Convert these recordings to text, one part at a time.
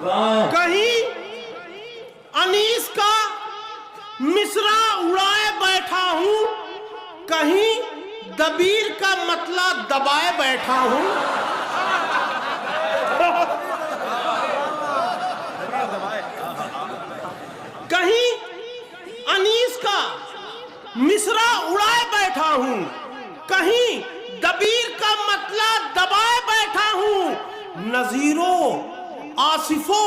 कहीं अनीस का मिसरा उड़ाए बैठा हूं, कहीं दबीर का मतला दबाए बैठा हूं। कहीं अनीस का मिसरा उड़ाए बैठा हूं, कहीं दबीर का मतला दबाए बैठा हूं। नजीरो आसिफो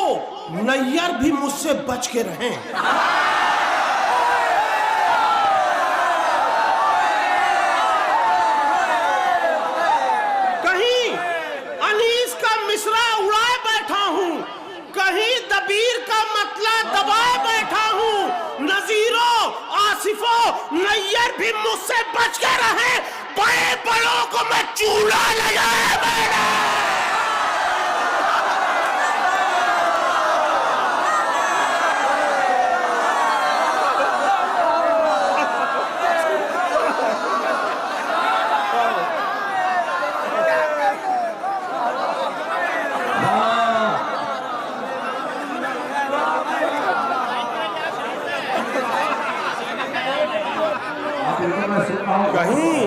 नैयर भी मुझसे बच के रहें। कहीं अनीस का मिसरा उड़ाए बैठा हूं, कहीं दबीर का मतला दबाए बैठा हूं। नजीरो आसिफो नैयर भी मुझसे बच के रहे। बड़े बड़ों को मैं चूल्हा लगाया मैंने। कहीं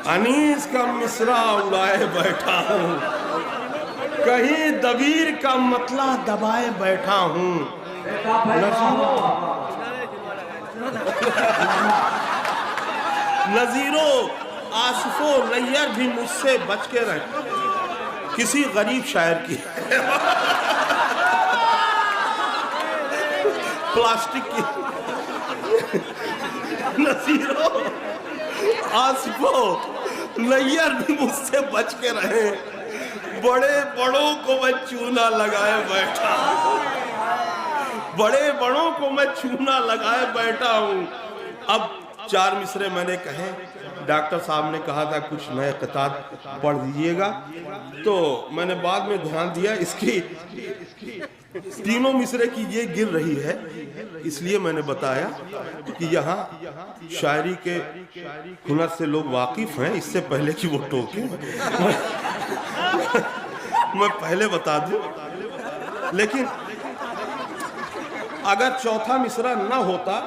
अनीस का मिसरा उड़ाए बैठा हूं, कहीं दबीर का मतला दबाए बैठा हूं। नजीरो आसिफो नैयर भी मुझसे बच के रहे। किसी गरीब शायर की प्लास्टिक की। नसीरो आसिफो नैयर भी मुझसे बच के रहे। बड़े बड़ों को मैं चूना लगाए बैठा हूं, बड़े बड़ों को मैं चूना लगाए बैठा हूं। अब 4 मिसरे मैंने कहे। डॉक्टर साहब ने कहा था कुछ नए किताब पढ़ दीजिएगा, तो मैंने बाद में ध्यान दिया इसकी तीनों मिसरे की ये गिर रही है, इसलिए मैंने बताया कि यहाँ शायरी के हुनर से लोग वाकिफ हैं, इससे पहले कि वो टोके मैं पहले बता दूं। लेकिन अगर चौथा मिसरा ना होता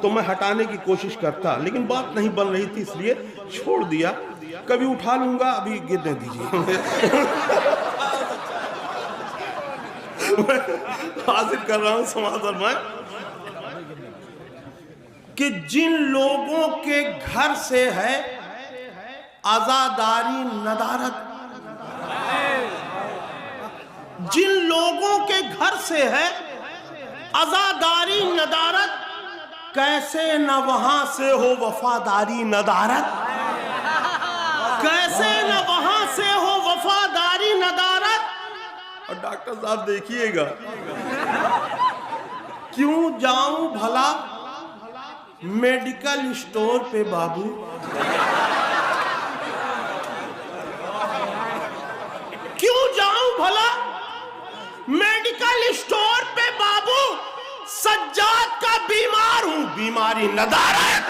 तो मैं हटाने की कोशिश करता, लेकिन बात नहीं बन रही थी इसलिए छोड़ दिया। कभी उठा लूंगा, अभी गिरने दीजिए। हाजिर कर रहा हूं समाधान में कि जिन लोगों के घर से है आजादारी नदारत, जिन लोगों के घर से है आजादारी नदारत, कैसे न वहां से हो वफादारी नदारत, कैसे न वहां से हो वफादारी नदारत। और डॉक्टर साहब देखिएगा, क्यों जाऊं भला मेडिकल स्टोर पे बाबू, क्यों जाऊं भला मेडिकल स्टोर पे बाबू, सज्जाद का बीमार हूं बीमारी नदारत।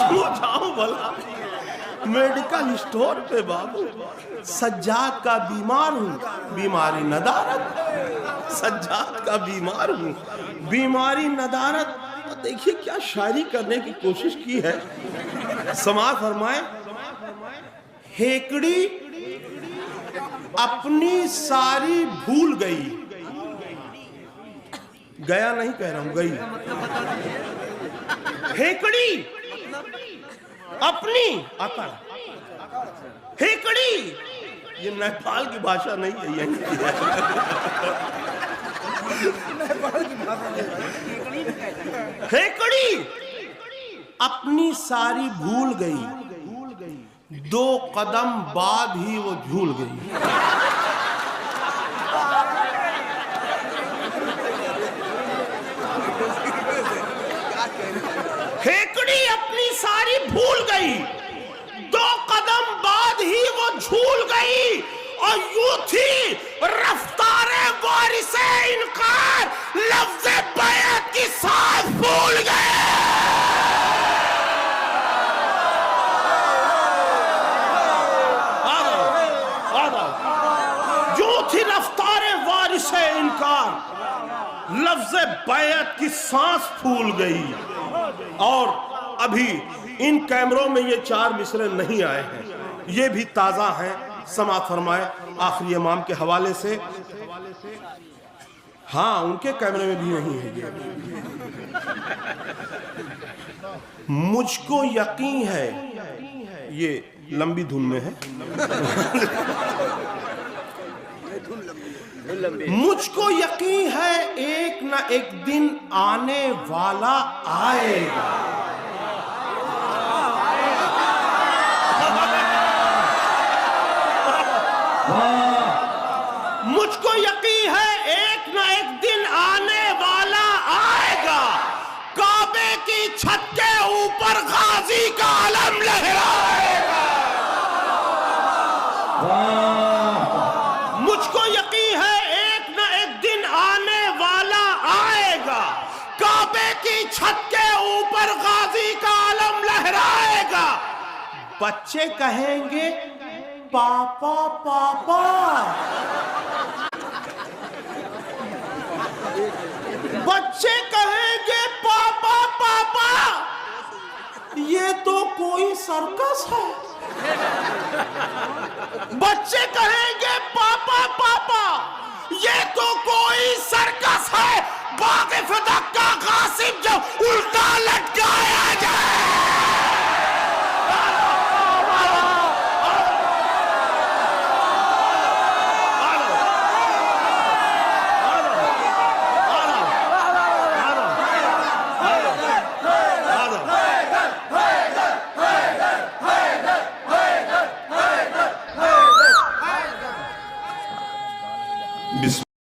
क्यों जाऊं भला मेडिकल स्टोर पे बाबू, सज्जाद का बीमार हूं बीमारी नदारत, सज्जाद का बीमार हूं बीमारी नदारत। देखिए क्या शायरी करने की कोशिश की है। समाज फरमाए, हेकड़ी अपनी सारी भूल गई, गया नहीं कह रहा हूं, गई। हेकड़ी अपनी अकड़, हेकड़ी ये नेपाल की भाषा नहीं है, ये हेकड़ी अपनी सारी भूल गई, 2 कदम बाद ही वो झूल गई। हेकड़ी अपनी सारी भूल गई, 2 कदम बाद ही वो झूल गई। और यूं थी रफ्तारे वारिसे इनकार, लफ्ज़े बैत की साफ सार लफ्ज़ बैत की सांस फूल गई। और अभी इन कैमरों में ये 4 मिसरे नहीं आए हैं, ये भी ताजा हैं। समाअत फरमाए आखिरी इमाम के हवाले से। हाँ, उनके कैमरे में भी नहीं है ये। मुझको यकीन है, ये लंबी धुन में है। मुझको यकीन है एक ना एक दिन आने वाला आएगा। मुझको यकीन है एक ना एक दिन आने वाला आएगा, काबे की छत के ऊपर गाजी का अलम लहराएगा। मुझको यकीन है एक ना एक दिन आने वाला आएगा, काबे की छत के ऊपर गाजी का अलम लहराएगा। बच्चे कहेंगे पापा पापा, बच्चे कहेंगे पापा पापा, ये तो कोई सर्कस है। बच्चे कहेंगे पापा पापा, ये तो कोई सर्कस है। बाग़-ए-फ़दक का कासिम जब उड़